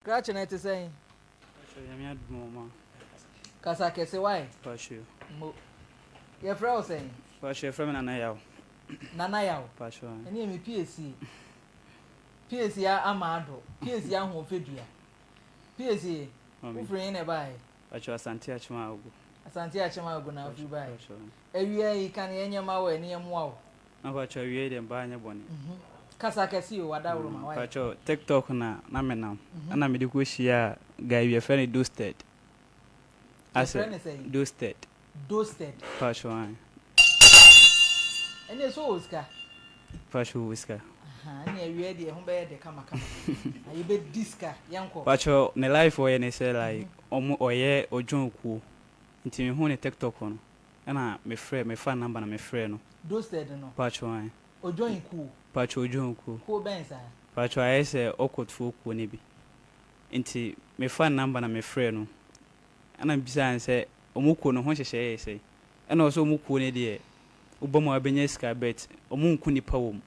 Scratch na say. Yami admo Kasa kese why? Pashu. Your friend saying. Pashu from Nanayaw. Nanayaw. Pashu. Any me PSC. PSC ya amado. PSC ya ho fedua. PSC. Who friend e buy? Pashu Asante Achima ogu. Asante Achima ogu na free buy. Ewie yi kan yenye ma wa ni emu awo. Na pashu wie dem ba anya boni. Kasa kese o wada wuro ma why? Pashu TikTok na menam. Ana me de ko hia guy we friend Dosted. Dosted. Dosted. Pashu an. Ene so Oscar. Pashu Oscar. Aha, ni ewie de ho be de kama. Ayi be diska yanko. Pashu ne life o ye ne say like omo oye ojonku. Nti me hu ne TikTok no. Ana me fan number na me friend no. Dosted no. Pashu an. Ojonku. Pashu ojonku. Ko ben sa. Pashu aye say okotfu ku ne bi. Nti me fan number na me friend no. Ana bisa say omuko no ho hyehye say. Ana also omuko ne de ubomo abenya sika bet omunku nipa wom.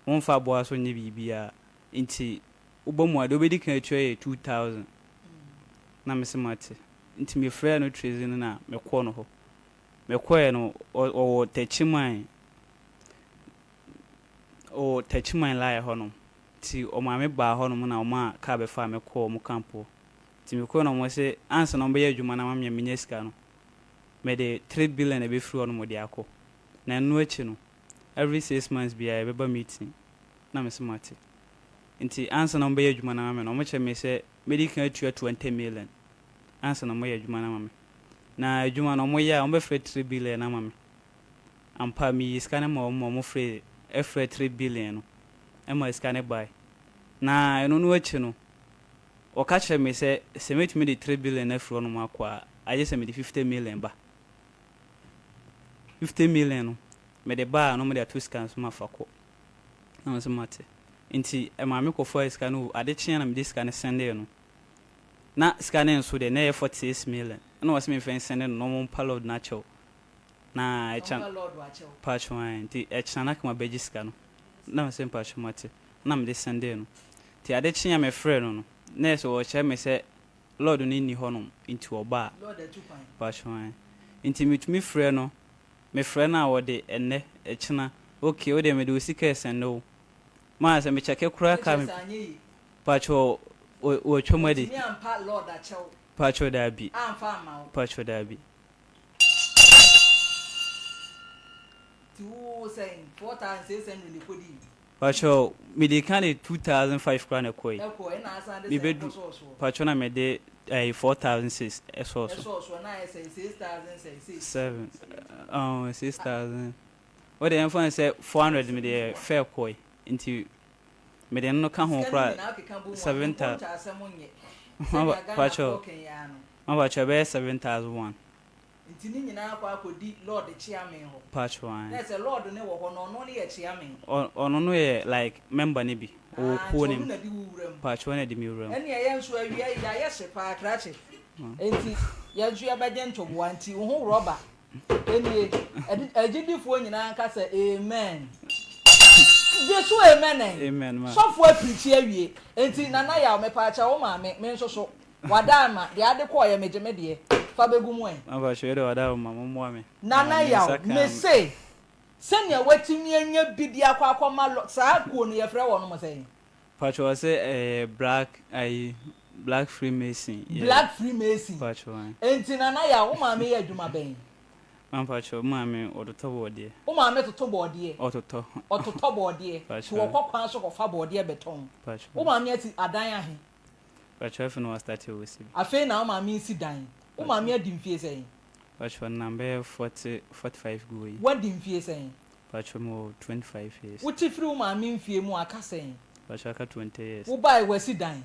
Wonfa boa so nye bibia. Nti ubomo ade obedi kan atwa 2000. Na mesemate. Nti me friend no treason na me kɔ no ho. Me kɔ no o tachiman. O tachiman la ho no. Ti o ma me ba ho no na o ma ka be fa me kɔ mo campo. Ti me kɔ no mo se ansa no be adwuma na ma me nya sika no. Me de 3 billion e be free on mo de akɔ. Na no achi no every 6 months be I be meeting. Na me smart. Nti ansa no be adwuma na ma me no mo che me se medical atua 20 million. Ansa no mo ye adwuma na ma me. Na adwuma no mo ya o be free 3 billion na ma me. Ampa mi sika na mo free e free 3 billion no. E ma sika na buy. Na eno no achi no o ka che me se meet me the 3 billion na free no mo akwa. I just me the 50 million ba. 50 million no. Me de ba no me de 2 scans ma fako. Na me se mate. Nti e ma me ko for scan no ade kyen na me de scan send no. Na scan nso de na 46 million. Na was me fen send no mo palo na cho. Na e chan patch one nti e chan na kama beji scan no. Na me se patch mate. Na me de send no. Ti ade kyen me frɛ no no. Na so o che me se Lord ni honom nti oba. Lord atupan. Patch one. Nti me frɛ no. Me friend na wode enne echina okay we de me do sika sendo ma se me cheke kura ka me pacho o chomadi ni ampa Lord achew pacho da bi amfa ma pacho da bi tu saying 4600 ni kodi pacho me de kan 2005 kura na koi eko na asa de me do pacho na me de 4006 eso na say 6006 7 6000 what the influence say 400 me the fair koi into me de no ka ho kra 7000 pacho ma pacho be 7001 nti ni nyina akwa akodi Lord chiamen ho pacho one na say Lord ne wo ho no ne ye chiamen ono no ye like member ne bi o ko ne pacho na di mi wuram ene ye nso awia ya ye sepa akrache enti ya ju abaje ntobo anti wo ho roba eni agidifo nyina nka say amen Jesu amen ma so fo aprichi awie enti nana ya me pa acha wo ma me nso so wadama de ade ko ye megeme de fa begu mu en aba shwere wadama mo ame nana ya me say senya watimi anya bidi akwa ma saa ko no ye frɛ wo no mo say pacho say black Freemason yeah. Black Freemason pacho one enti nana ya wo ma me ye adwuma ben pacho ma me odoto bode wo ma me toto bode ototo bode to wo kwakwan so ko fa bode beton pacho wo ma me ati adan ahe pacho if no start we see afi na wo ma me si dan wo ma me adi mfie say pacho number 45 go yi what di mfie say pacho mo 25 years wo ti free wo ma me mfie mu aka say pacho aka 20 years wo bai we si dan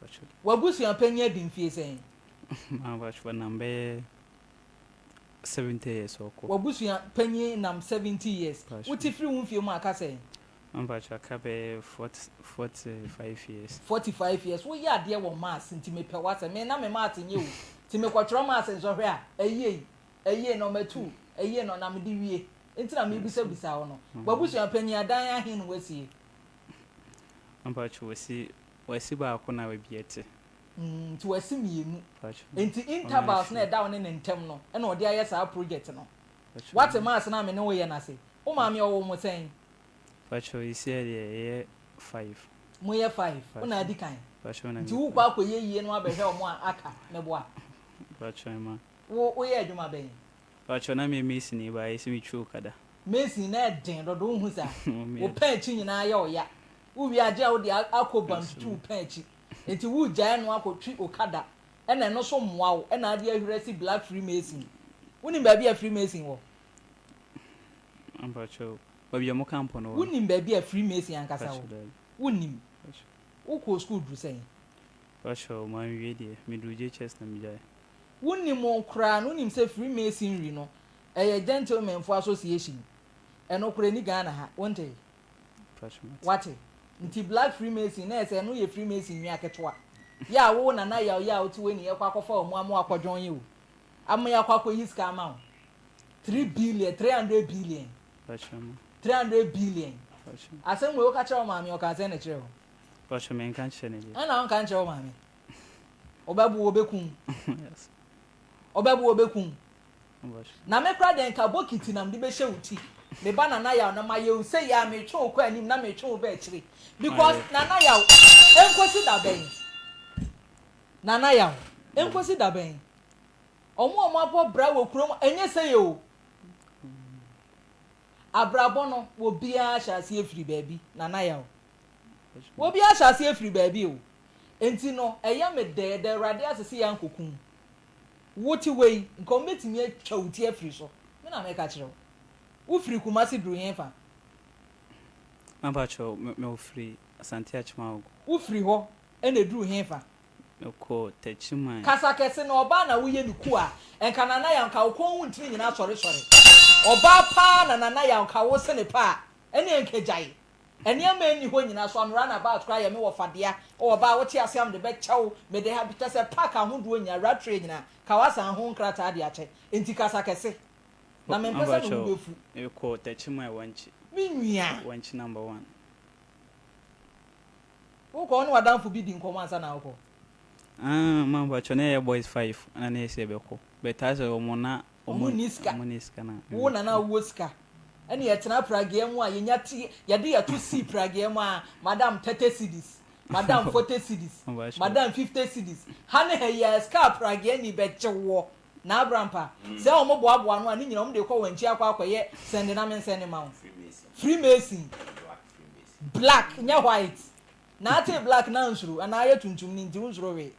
pacho wo busu ampanyi adi mfie say ma pacho number 70 years oko wo busu ampanyi nam 70 years wo ti free wo mfie mu aka say pacho aka be 45 years 45 years wo ya de wo mass nti me pe wase me na me ma atenye wo ti me kwatro mass nso hwe a eye number 2 eye no na me di wie nti na me bisa wo no wo busu ampanyi adan ahe no wasie pacho wasi ba ko na we biete to asimienu enti intervals na da won ne ntem no e na odi aye sa project no what mass na me ne wo ye na se o ma me owo mo sen pacho isi e 5 mo ye 5 una adi kan pacho na nti wo kwa koye yie no abehwe o mo aka me boa pacho ma wo ye adwuma ben pacho na me mesi ni ba isi mi chu kada mesi na den do do hu sa wo pa chi nyina ye o ya wo wi age a wo de akobam tu pa chi enti wo gyae no akotwi okada ena no so mmoa wo ena ade ahurasi black freemason woni ba bia freemason wo ampacho ba bia mo campo no woni ba bia freemason ankasa wo woni wo ko school du sen pacho ma wie de me du JHS na me jae woni mo kra no nim se freemasonry no eye gentleman for association eno kra ni Ghana ha wonte pacho wate nti black freemason na ese no ye freemason nwi aketwa ya wo na na ya otu we ni ye kwa kofa omu amu akwadwon ye o amu ya kwa yiska ama 3 billion 300 billion pacho 300 billion pacho asem we o ka kire o maami o ka se na kire o pacho men kan kire ne e na on kan kire o maami obabu obekun yes obabu obekun pacho na me kra den ka bokiti na mde be hye uti me ba na ya na ma ye u se ya me twe okọ anim na me twe o ba akire because na ya enkosi da ben na ya enkosi da ben omo abo bra wo kurom enye se ye o abrabo no wo bia hyase efiri baabi na ya wo bia hyase efiri baabi o enti no eye me de rade asese ya nkokun woti wei nko metimi atwa uti afiri so me na me ka kire wo firi kumasi duru yen fa ampacho me free asante achima wo firi ho ene duru yen fa ko techiman kasa kese na oba na wo ye ni ku a enka na ya nka wo kon ntini nyina sore oba pa na ya nka wo se ne pa ene enkejai ene ama eni ho nyina so anora na ba atwa ya me wo fadea oba wo ti ase am de be chew me de ha bitase park ahodo nya ratre nyina ka wasa ho nkrata de ache enti kasa kese na me mpesa no befu e ko techiman wanchi mi nwia wanchi number 1 wo ko no wadanfo bi di nkomo ansa na wo mambo chone boys 5 ana ne se beko betaze omona omuniska na wo na wo ska ene yetena prage mu a yenya ti yede ya to see prage mu a madam 30 cedis madam 40 cedis madam 50 cedis hane he ya ska prage ni bechewo na abrampa se o mo boaboa no a ni nyina o mo de ko wanchi akwakoye send na men send ma freemason black nya white na ate black na nsuru ana aye tuntum ni nti nsuru we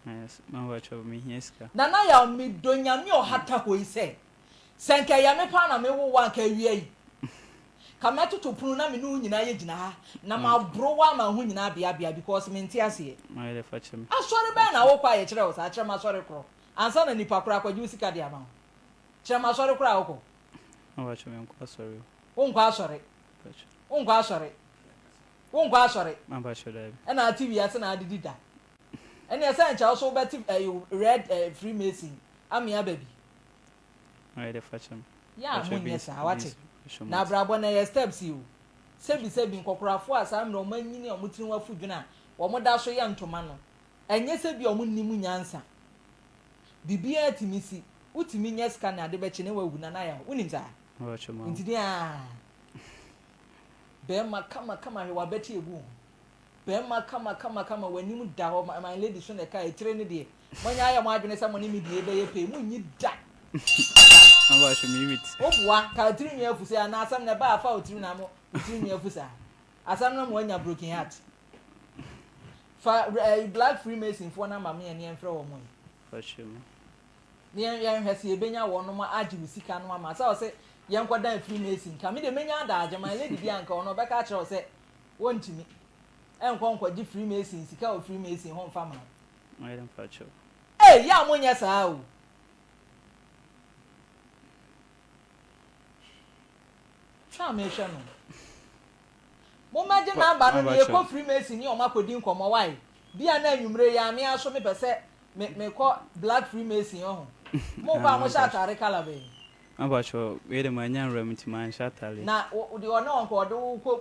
yes mambo cho mi hieska na ya mi donyame o hata ko ise senka ya me pa na me wo wa nka wie yi kama tutu punu na me nu nyina ye gina ha na ma bro wa ma hu nyina bia because me nti ase ma ile fachem asori be na wo kwa ye kire wo sa kire ma sori kro ansa na nipa kra kwa jusika dia ma kire ma sori kra wo ko mambo cho me nkwa sorry wo nkwa asori wo nkwa asori wo nkwa asori mambo cho da e na tv ase na adidi da ene ese ncha so beti red freemason amia baby ma ile fachem ya munye sa wate na brabo na ye steps you sebi nkokorafo asam na omanyini omutiri wafu dwuna omoda so ya ntoma no enye sebi omunnimu nyansa bibia atimisi utimi nye scan na de beche ne wawu na ya unim sa wacho ma ntidi a be ma kama he wabeti egu be ma kama wanimu da ho my lady so na ka etire ne de monya aya mo adwene sa mo ne mi die be ye pe munyi da mambo cho mi wit obua ka tiri mi afusi ana asam na ba afa otiri na mo tiri mi afusa asam na mo anya broken heart fa black freemason for na mama ne enfre wo mo wacho ne yan hwese ebenya wo no ma agi usika no ma sa o se yan kwadan freemason ka me de menya da age my lady bi anka ono be ka kire o se wontimi enkwa gi freemason sika o freemason ho mfa ma ma ile facho ya mo nya sa o me hwe no mo maje na aba no ye ko freemason ni o makodi nkomo wai bia na anwumre ya me aso me pese me ko black freemason ho mo ba mo sha tare kala be abacho we de manya nramti man sha tare na de ona onko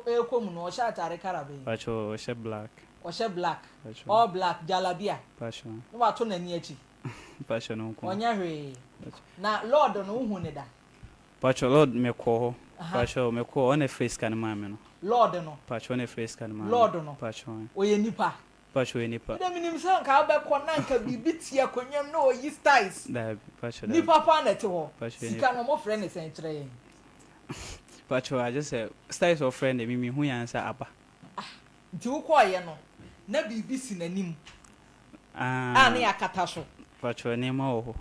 de ko mu no sha tare kala be abacho she black Oshe black. All black jalabia. Passion. No wa to na ni achi. Passion onko. Onya hwe. Na Lord no hu ne da. Passion Lord me ko. Passion me ko on a face kan ma me no. Lord no. Passion on a face kan ma. Lord no. Passion. Oye nipa. Passion nipa. Dem nim san ka be ko na nka bibi tie akonyam na oyi styles. Da passion. Nipa pa na te ho. Passion. Sika no mo friend ne sen kire yen. Passion I just say styles of friend me hu yan sa aba. Nti wo ko ye no. Na bibi si nanim. Na yakata so. Passion ne ma wo.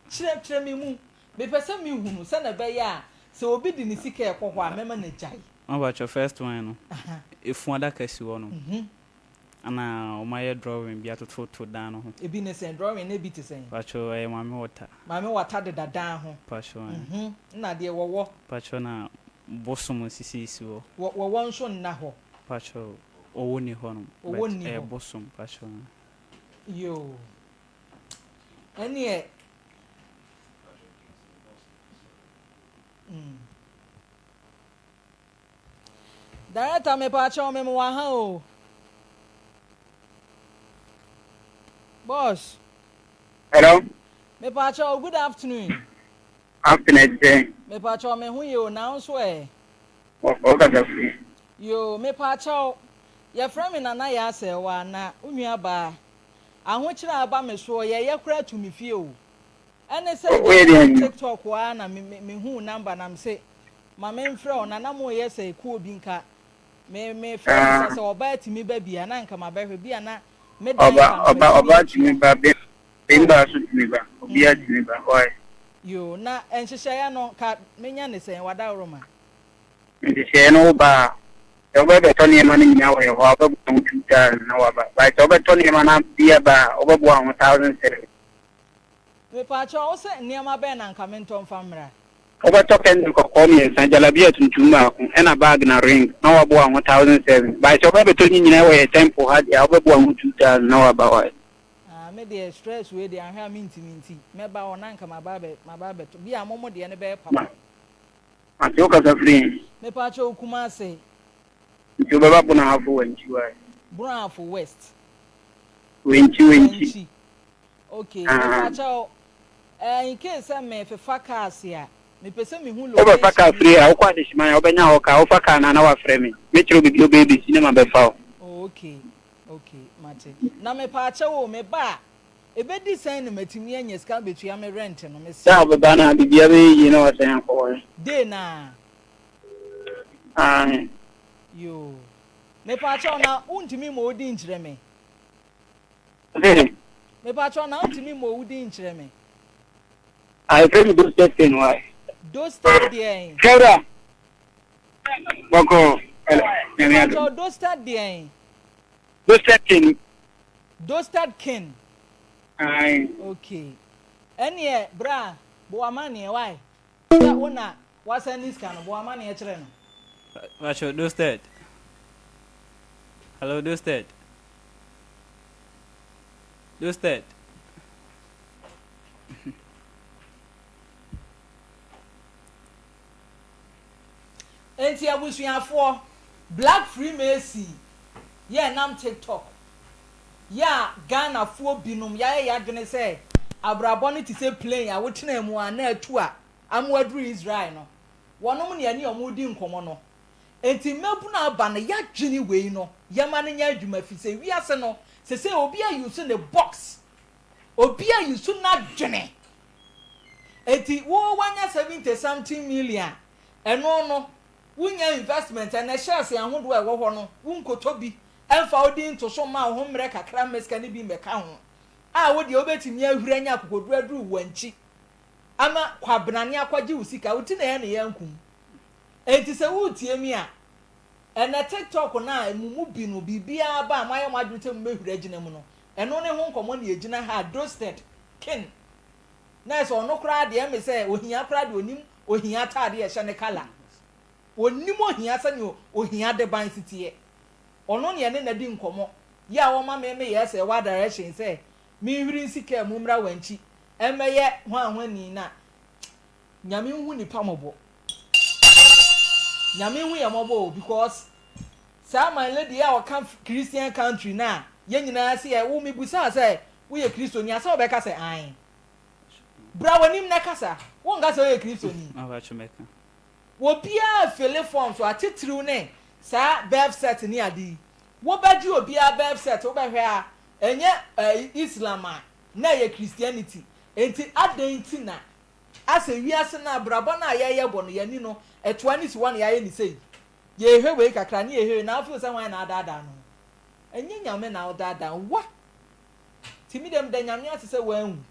Chire me mu. Me pese me hunu se na be ya. Se obi di ni sika e kokwa mema na jai. About your first one no. If one that kasi wo no. Ana o my drawing bia to down ho. E bi ne sen drawing na bi te sen. Pacho e mame water. Mame water de dadan ho. Pacho. Na de wo. Pacho na bosom sisi wo. Wo nso na ho. Pacho owo ni ho no. Owo ni ho. Bosom pacho. Yo. Ani e Director me pacho me wa ha o. Boss. Hello. Me pacho good afternoon. Afternoon. Me pacho me hu you now so e. Okay. Yo me pacho ye friend me na ya se wa na unua ba. Ahokyere aba me so ye kura to me fie o. Ene se TikTok wa na me hu number na me se ma me mfre o na mo ye se ku obi nka me friend se oba timi ba bia na nka ma ba hwe bia na me oba timi ba be mba so timi ba obi a timi ba why yo na enhyehyɛ ya no ka menya ne sen wada roma nhyehyɛ no ba oba be to ne ma no nyina wo ye ho oba bu 2000 na wa ba but oba to ne ma na bia ba oba bu 1000 me pa cha o se niam be na nka menton famra oba to pen ko ko mi san jalabia tuntum ma ko ena bag na ring na wa bu 1007 but oba be to nyina wo ye tempo ha dia oba bu 2000 na wa ba why me dey stress we dey ahia minti me ba ona nka ma ba be to bia momo de ne be papa ati o ka sa free me pa cha okuma se nti oba ba bu na hafu wanchi why Bravo West wenchi okay me pa cha in case me fefa cars ya me pese me hu lo oba faka free a okwa de shima ya obenya ho ka ofaka na wa frɛ me me kiro bibi obebi cinema be fa okay mate na me pa cha wo me ba ebe di sen na matimi anya ska betua me rent no me se ya baba na bibia be yi na wa sen ko de na yo me pa cha na untimi mo odi nkyere me me pa cha na untimi mo odi nkyere me I feel those testing why those there Kera Boko those there those king ai okay ene bra bo amane why ya una wasa ni scan bo amane e kire no Pacho dosted. Hello dosted. Enti abusuafo Black Freemason ye nam TikTok ya Ghana fo binum ya dwene se abrabo ne ti se plane a wotena mu a na atu a amwadru Israel no wonom ne ani omudi nkomo no enti mebu na aba na ya dwene wei no yema ne nya adwuma fi se wiase no se obi a use ne box obi a use na dwene enti wo wanya 70 something million eno no wunya investment and shares ahodo e wo ho no wunkoto bi emfa odi nto so ma ho mre kakra meska ne bi meka ho a wo de obetimi ahuranya akokodu aduru wanchi ama kwabrane akwaje usika uti na ye ne yankum enti se wutie mi a ena TikTok na emumu bi no bibia ba amaye madwete mmehura gina mu no eno ne ho nkomo ne egina ha roasted king na so ono kra de me se ohia kra de onim ohia taade ye hye ne kala onimo ohia sane ohia de ban sitie ono ne ne di nkomo ya wo ma me ye se wa direction se mi hwiri sika mu mra wanchi emeye ho ahwani na nyame hu ni pamobo nyame hu ye mobo because Sa my lady ya o come Christian country na ye nyina se e wo mi busa say wo ye Kristoni asa obeka say an bra wanim na kasa wo nga say wo ye Kristoni aba chumeka wo bia fele form so atitiriw ne sa birth set ni adi wo baji obi a birth set wo behwe a enye Islam na ye Christianity enti adanti na asa wiase na brabo na ye bo no ye ni no etoa ni si won ye ni sei ye hwe we kakra ni ye hwe na afu se wan na adada no enye nyame na odada wa timi dem da nyame ase se wan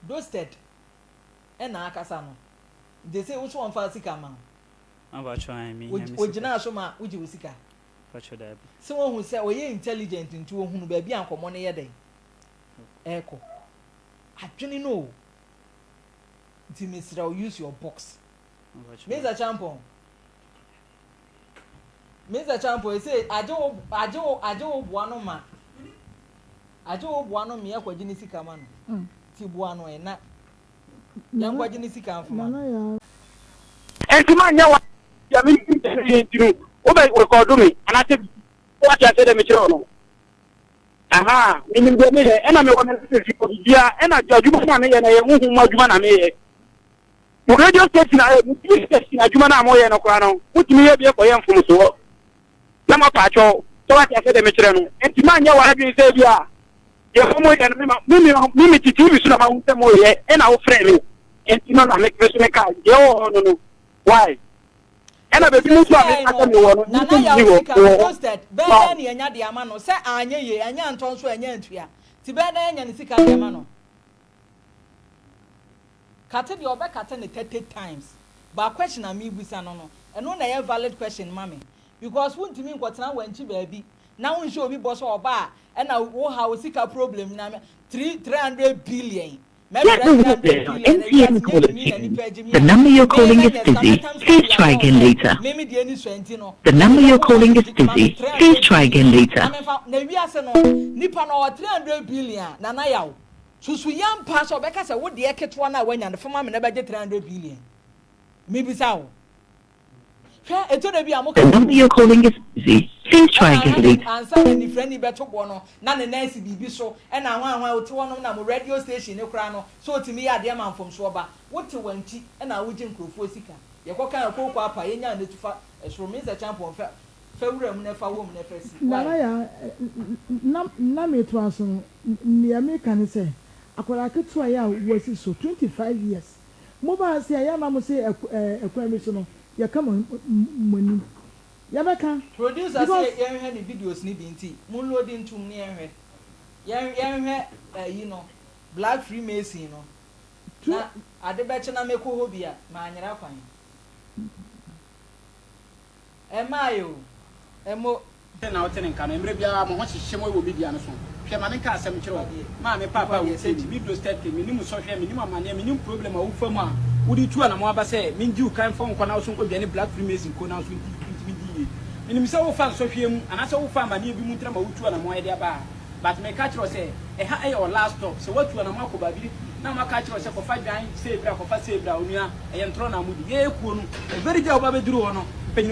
dosted e na akasa no they say which one fa sika ma aba chwan mi ojina so ma uji usika fa choda bi se won hu se oye intelligent nti wo hunu ba bi ankomo ne ye den eko adwene no nti misra use your box Mr. Champion he say ajo buano ma ajo buano me yakwaji ni sika ma no ti buano e na yankwaji ni sika afuma Entima nya wa ya mi ntinu o be record me ana te what you say dem chiro no aha mi ngbe me he na me wona se ko bia e na jajuma na me ye na ye hu ma juma na me ye mo radio station na mo station adwuma na mo ye no kra no mutimi ye bia ko ye mfum so na ma pa cho to what you say dem chiro no entima nya wa bi se bia ye ko mo ye no mi titi bi so na ma hu se mo ye e na wo frɛ me entima na me kweso me ka ye o no why ena be bimu so ame aka me wo no na na ya posted be na ne anya de ama no se anya ye anya nton so anya ntua ti be na anya ne sika de ama no kate de obe kate ne 30 times ba question am ibusa no no eno na ye valid question mami because won timi nkotena wanchi ba bi na won show obi boss oba ena wo ha wo sika problem na 300 billion. MTN calling. The number you're calling is busy. Please try again later. The number you're calling is busy. Please try again later. Na wiase no nipa no 300 billion na na yawo. Susu yam pass obeka se wo de eketwa na wanya ne fama me na beje 300 billion. Me bisa wo. The number you're calling is busy. Please try again later. Answer any friendly beto bono na ne nancy bibi so e na hwan o te wono na mo radio station ne kura no so timi ya de man from so ba wote wanti e na woji nkrofo sika ye kokan akoko apa ye nya ne tufa esoro Mr. Champion fa wura mu ne fa wo mu ne fa si na ya na me to aso ne America ne say akwara ketu aya wasi so 25 years mo ba se aya na mo say ekwa mi so no ya kama money ya beka producer say yen hwe ni videos ni bi nti mun loading tum ni yen hwe you know black freemason no na ade be che na meko ho bia ma anyira kwan mayo emo na woten nka no emre bia mo ho hyehye mo wo media no so hwe ma me ka asem kire wo ma me papa wo say video start me ni mu so hwe me ni amane me ni problem a wo famu a wodi tu ana mo aba say me ngi ukan fo nkwa na wo so nko bia ni black freemason ko na so ndi ni so wo fa so hwe mu ana so wo fa amane bi mu ntra ma wo tu ana mo ye dia ba but me ka kire say e ha e your last stop so what tu ana mo akoba bi na ma ka kire say ko fa dwan say bra ko fa say bra onua e ye ntro na mudi ye ekuo no very day oba be duru ho no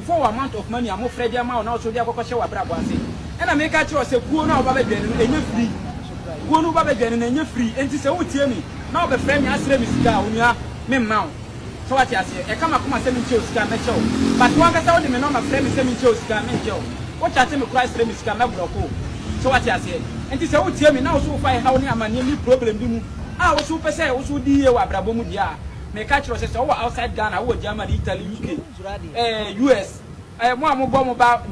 for amount of money am afraid am now so dia kokko she wa bra boase e na me ka kire say kuo na oba be dwan no enye free kuo no oba be dwan no enye free enti say wo tie mi na oba frɛ me asre mi sika onua me mma so what ya say e kama kuma say mi che sika me che but one ka say wo de me no ma frɛ me say mi che sika me che wo cha say me Christ frɛ mi sika me broko so what ya say enti say wo tie mi na wo so fa e ha wo ni amane mi problem bi mu wo so pese wo so di ye wa brabo mu dia me catch us say outside Ghana wo Germany Italy UK US mo ambo mo ba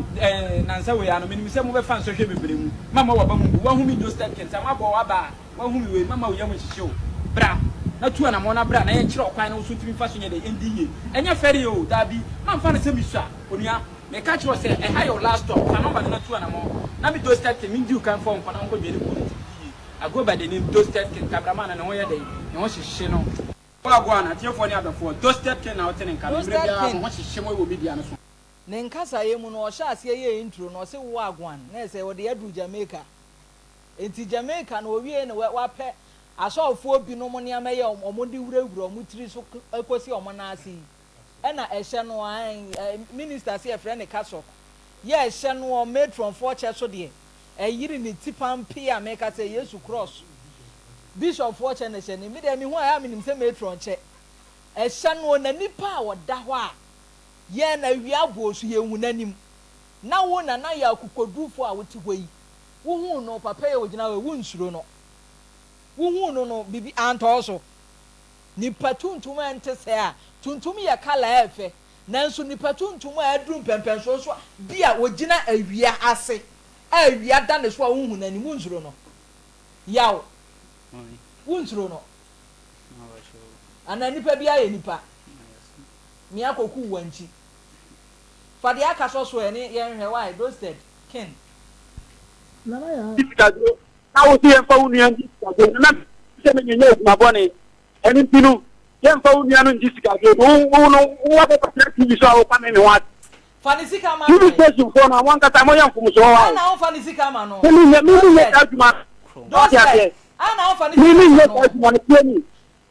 nansa we ano me say mo be fan so hwe bebre mu mama wa ba mu wa hu mi do start kenta ma bo wa ba wa hu mi we mama wo yam hihye bra na tu na mo na bra na ye kire okwan na wo so timi fa so nye de ndiye enye fere o da bi ma mfa na se mi sua onua me catch us say e ha your last stop fa number na tu na mo na mi do start mi ndi ukan form fa na nko dwele ko I go by the name Dosted King Cabraman and no way day. No she no. Wagwana, Tiafo ni abafo. Dosted King na woten nka. Bia mo hye mo wo media no so. Ne nkasa ye mu no o sha ase ye intro no se wagwan. Na se wo de adu Jamaica. Enti Jamaica no wie ne wa pɛ asɔfo bi no mo ne ameye omodi wurawura mo tiri so ekosi omo na ase. E na ehye no an minister se e frɛ ne kaso. ye hye no made from four church so de e yiri ni tipam pia make say yesu cross bishop four church na hye ni me de me hu a me nim say made from che e hye no na nipa a woda ho a ye na wi abo so ye hu nanim na wo na ya akukodufo a wote hɔ yi wo hu no papa ye ogina we wo nsuro no wo hu no bibi anto so nipa tuntum ente se a tuntum ye kala efe nanso nipa tuntum a aduru pempen so bia ogina awia ase awia da ne so a wo hu nanim wo nsuro no yaw wo nsuro no ana nipa bia ye nipa mi akoku wanchi for the akaso so eni yen hwe why roasted kin nana ya na wo tie fa unu yan na se me nyenye ma bone eni pinu yen fa unu yan nji sika ge wo wa ko ta TV so awo pa me wa fanisika ma no station for na wan kata mo yan kum so wa na on fanisika ma no mi ye aduma roasted ana on fanisika mi ye aduma ne tieni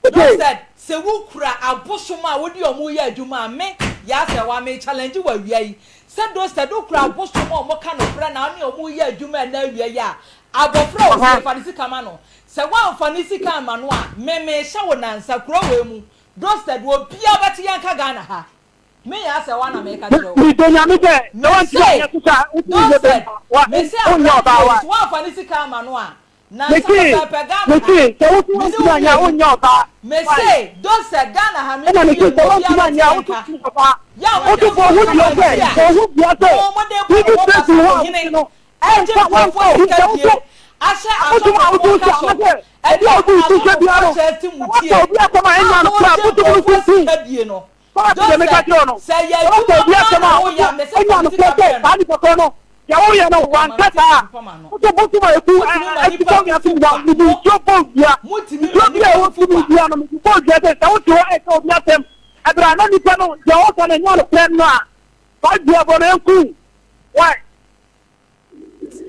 roasted se wo kura abosoma wo di omo ye aduma me ya se wa me challenge wa wia yi se roasted do kura abosoma omo ka no fra na oni omo ye aduma na wia ya abofra o se fanisika ma no se wa fanisika ma no a me hye wo nansa kuro we mu roasted wo bia beti yanka Ghana ha me ya se wa na me ka kiro mi do nya mi de no wan ti ya kusa uti de wa o nya ba wa fanisika ma no a na me se uti nya o nya ba me say don't say Ghana ha me na me se uti nya o tu ba ya o tu bo hu yo be o hu bia se ni bi se ti wa e je wa fo ke asha o tu sa e di o tu se bia ro o bia ko ma enya no pra o tu bu si no don't me ka jo no say ya tu bia ko ma o ya me say enya no pe ba ni ko no ya o ya no wan kata o tu bu ma ku e ti ko ya tu wa ni jo bo bia jo bia o tu bia no mi bo bia se o tu e ko bia tem abra no ni pa no ya o ka na nya no plan no a ba bia bo na ku why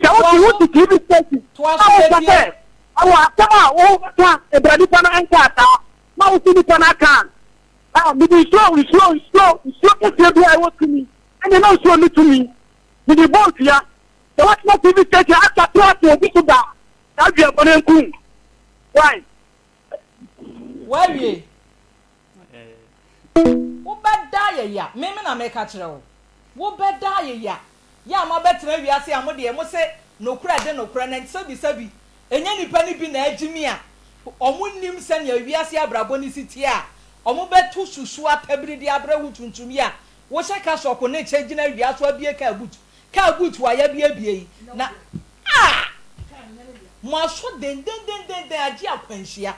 ya o tu give it to us awa kama o ka ebrani pa na anka ta ma o ti ni pa na kan mi di slow ke bi ai wo to me and no so me to me mi di boat ya the what not TV station after to bi to da bi abon enku why we wo beda ya me na me ka kire wo beda ya ma betra wiase amode mo se nokura de nokura na sabi enya nipa ni bi na agimi a omunnim se na wiase abrabo ni siti a omo betu susu atabiri di abrahu tuntum ya wo shaka soko na chegina wiase abie ka but wa ya bie na mo so den agi akwanhia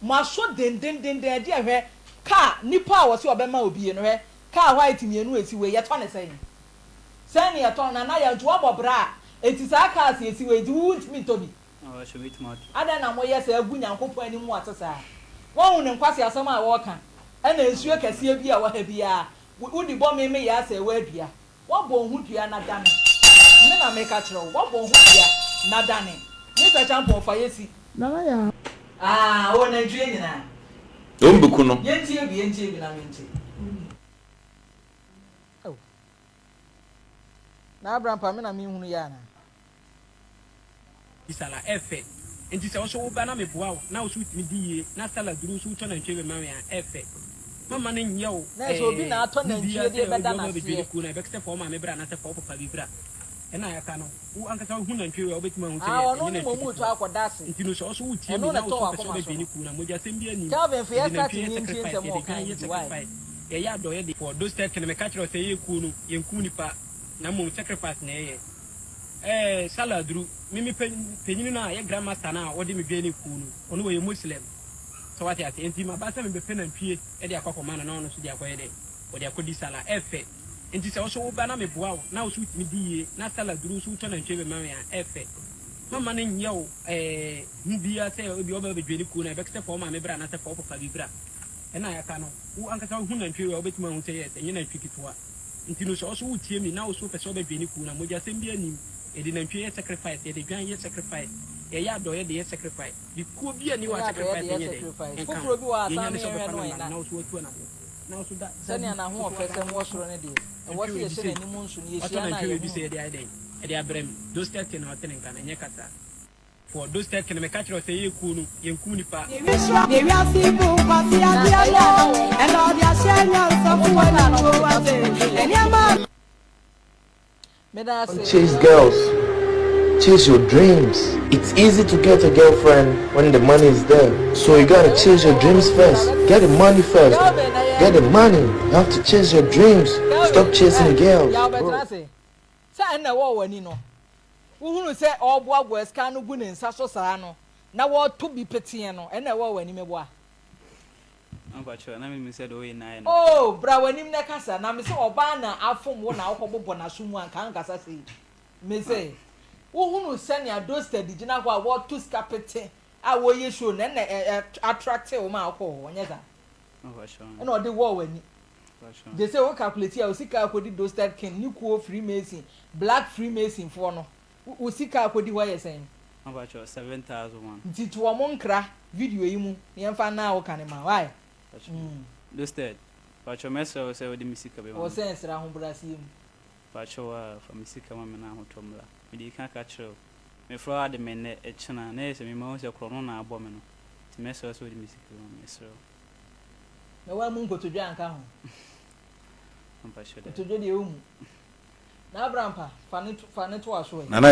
mo so den agi ahwe ka nipa a wo se obema obi no hwe ka white mienu esi we ye to ne sen ne ye to na ya nto abobra enti sa ka ase esi we di wuntimi tobi so wait mouth ada na mo ye se agu nyankopon ani mu atesa won ne nkwase asem a wo ka na nsuo kase bi a wo ha bia wudi bo me ya se wa dua wo bo hu dua na dane me na me ka kire wo bo hu dua na dane ni se champion fa yesi nana ya o na due nyina ombuku no yentie bi na mente na Abraham pa me na me hunu ya na isala efe enti se wo so wo ba na me boa wo na wo so timi die na sala duru so to na ntwe be ma me efe mama ne nye wo na so obi na ato na ntwe de be da na se ku na be kse fo ma me bra na se fo papa bi bra e na ya ka no wo anka sa hu na ntwe wo betima hu se ye ne mo to akoda se enti no so so wo tie mi na wo so be bi ni ku na mo ja sem bi ani Calvin fe ya start ni ntwe se mo kan ye ya do ye de for those step me ka kire se ye ku no ye ku ni pa na mo sacrifice na ye saladru mimi penyinu na ye grandmaster na odi me dwe ni ku no ono we muslim so what ya enti ma ba se me be pe na mpie e de akokoma na ono so de akoye de odi akodi sala efe enti se wo so wo ba na me boa wo na wo so timi die na saladru so to na ntwe be ma me efe mama ne nye wo mbia se obi oba be dwe ni ku na be kse fo ma me bra na se fo papa bi bra e na ya ka no wo anka sa hu na ntwe we obetima hu se yes enye na ntwe kitwa enti no so wo tie mi na wo so pe so be dwe ni ku na mo ja se mbia ni e de nantwe ye sacrifice e de gwan ye sacrifice e ya do ye de ye sacrifice di ko bi ani wa sacrifice ye de fufuro bi wa asame ye no na so tu na so da sani na ho ofese mo soro ne de what you say any months ni what yesi na you be say dey abrem those 30 na hotel nka na nye kasa for those 30 na me catch say ye ku no ye ku ni pa They we are people but the idea and all the ashenya so for na no wa say anyama Chase girls. Chase your dreams. It's easy to get a girlfriend when the money is there. So you gotta chase your dreams first. Get the money first. Get the money. You have to chase your dreams. Stop chasing girls. Say na wo wani no. Uhunu say oboabo eska no gu ne nsa so saa no. Na wo to bi petien no. Na wo wani meboa. Ambacho na me said we nine. Oh, bra wanim na kasa na me say oba na afom wo na akobobo na so mu anka nkasa sei. Me say uhunu senia doster digina ho a wo to skapete a wo ye show na attract wo ma akọ onye za. Ambacho. Na ode wo wani. They say we calculate here usika akodi doster king ni kuo Freemason black Freemason for no usika akodi ho ye sen. Ambacho 7,001. Nti to wo nkra video yi mu ye mfa na wo kan ma why. Dosted. Pacho meso se odi misika be ma. O sense ra ho brasi mu. Pacho wa fa misika ma me na ho tomla. Me di kan ka chiro. Me fro ade me ne e china na ese me ma ho se krono na abo me no. Ti meso se odi misika ma meso. Me wa mu nkotodwa anka ho. Pacho de. Nkotodwa de o mu. Na abrampa fa ne to aso e. Nana